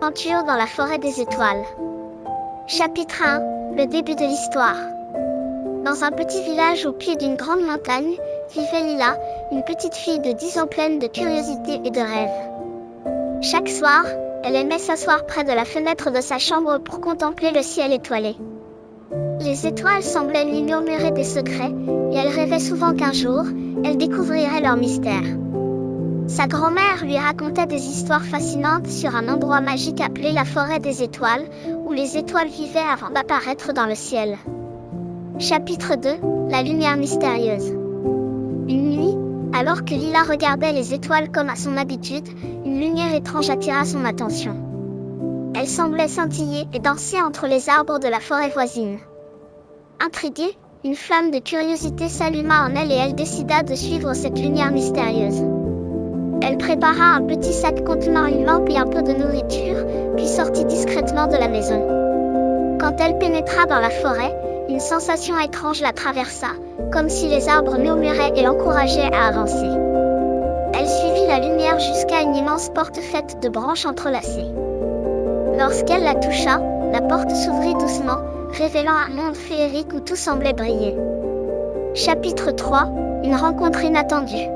aventure dans la forêt des étoiles. Chapitre 1. Le début de l'histoire. Dans un petit village au pied d'une grande montagne, vivait Lila, une petite fille de 10 ans pleine de curiosité et de rêves. Chaque soir, elle aimait s'asseoir près de la fenêtre de sa chambre pour contempler le ciel étoilé. Les étoiles semblaient lui murmurer des secrets, et elle rêvait souvent qu'un jour, elle découvrirait leur mystère. Sa grand-mère lui racontait des histoires fascinantes sur un endroit magique appelé la forêt des étoiles, où les étoiles vivaient avant d'apparaître dans le ciel. Chapitre 2. La lumière mystérieuse. Une nuit, alors que Lila regardait les étoiles comme à son habitude, une lumière étrange attira son attention. Elle semblait scintiller et danser entre les arbres de la forêt voisine. Intriguée, une flamme de curiosité s'alluma en elle et elle décida de suivre cette lumière mystérieuse. Elle prépara un petit sac contenant une lampe et un peu de nourriture, puis sortit discrètement de la maison. Quand elle pénétra dans la forêt, une sensation étrange la traversa, comme si les arbres murmuraient et l'encourageaient à avancer. Elle suivit la lumière jusqu'à une immense porte faite de branches entrelacées. Lorsqu'elle la toucha, la porte s'ouvrit doucement, révélant un monde féerique où tout semblait briller. Chapitre 3. Une rencontre inattendue.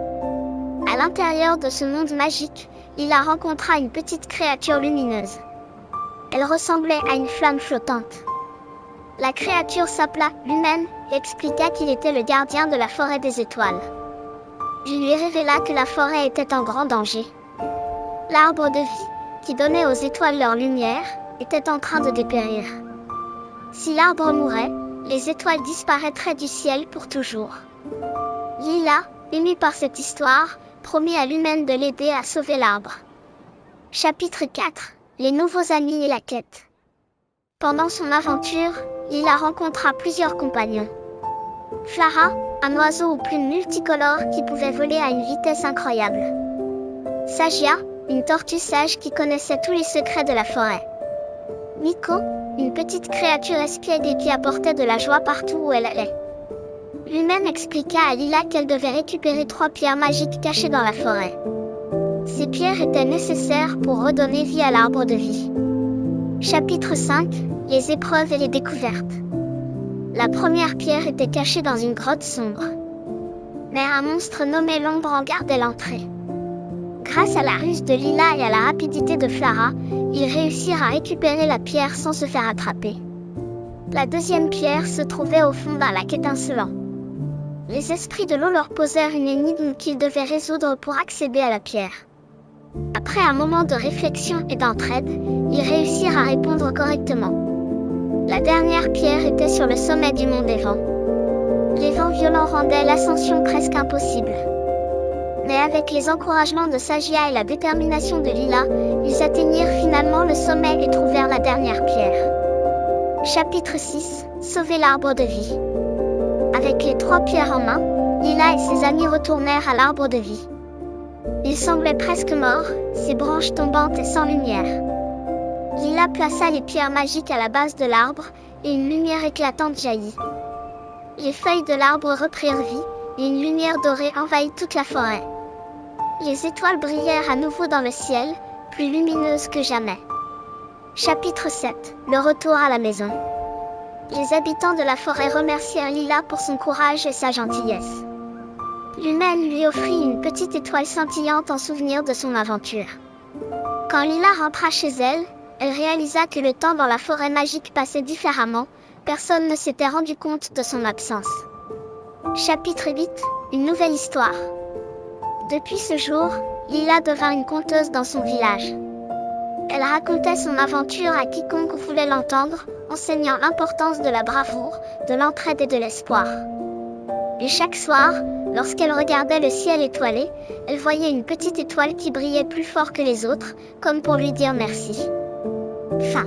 À l'intérieur de ce monde magique, Lila rencontra une petite créature lumineuse. Elle ressemblait à une flamme flottante. La créature s'appela Lumen et expliqua qu'il était le gardien de la forêt des étoiles. Il lui révéla que la forêt était en grand danger. L'arbre de vie, qui donnait aux étoiles leur lumière, était en train de dépérir. Si l'arbre mourait, les étoiles disparaîtraient du ciel pour toujours. Lila, émue par cette histoire, promit à Lumen de l'aider à sauver l'arbre. Chapitre 4. Les nouveaux amis et la quête. Pendant son aventure, Lila rencontra plusieurs compagnons. Flara, un oiseau aux plumes multicolores qui pouvait voler à une vitesse incroyable. Sagia, une tortue sage qui connaissait tous les secrets de la forêt. Miko, une petite créature espiègle et qui apportait de la joie partout où elle allait. Lumen expliqua à Lila qu'elle devait récupérer 3 pierres magiques cachées dans la forêt. Ces pierres étaient nécessaires pour redonner vie à l'arbre de vie. Chapitre 5. Les épreuves et les découvertes. La première pierre était cachée dans une grotte sombre. Mais un monstre nommé l'ombre en gardait l'entrée. Grâce à la ruse de Lila et à la rapidité de Flara, ils réussirent à récupérer la pierre sans se faire attraper. La deuxième pierre se trouvait au fond d'un lac étincelant. Les esprits de l'eau leur posèrent une énigme qu'ils devaient résoudre pour accéder à la pierre. Après un moment de réflexion et d'entraide, ils réussirent à répondre correctement. La dernière pierre était sur le sommet du mont des vents. Les vents violents rendaient l'ascension presque impossible. Mais avec les encouragements de Sagia et la détermination de Lila, ils atteignirent finalement le sommet et trouvèrent la dernière pierre. Chapitre 6. Sauver l'arbre de vie. Avec les 3 pierres en main, Lila et ses amis retournèrent à l'arbre de vie. Il semblait presque mort, ses branches tombantes et sans lumière. Lila plaça les pierres magiques à la base de l'arbre, et une lumière éclatante jaillit. Les feuilles de l'arbre reprirent vie, et une lumière dorée envahit toute la forêt. Les étoiles brillèrent à nouveau dans le ciel, plus lumineuses que jamais. Chapitre 7. Le retour à la maison. Les habitants de la forêt remercièrent Lila pour son courage et sa gentillesse. Lumen lui offrit une petite étoile scintillante en souvenir de son aventure. Quand Lila rentra chez elle, elle réalisa que le temps dans la forêt magique passait différemment, personne ne s'était rendu compte de son absence. Chapitre 8. Une nouvelle histoire. Depuis ce jour, Lila devint une conteuse dans son village. Elle racontait son aventure à quiconque voulait l'entendre, enseignant l'importance de la bravoure, de l'entraide et de l'espoir. Et chaque soir, lorsqu'elle regardait le ciel étoilé, elle voyait une petite étoile qui brillait plus fort que les autres, comme pour lui dire merci. Fin.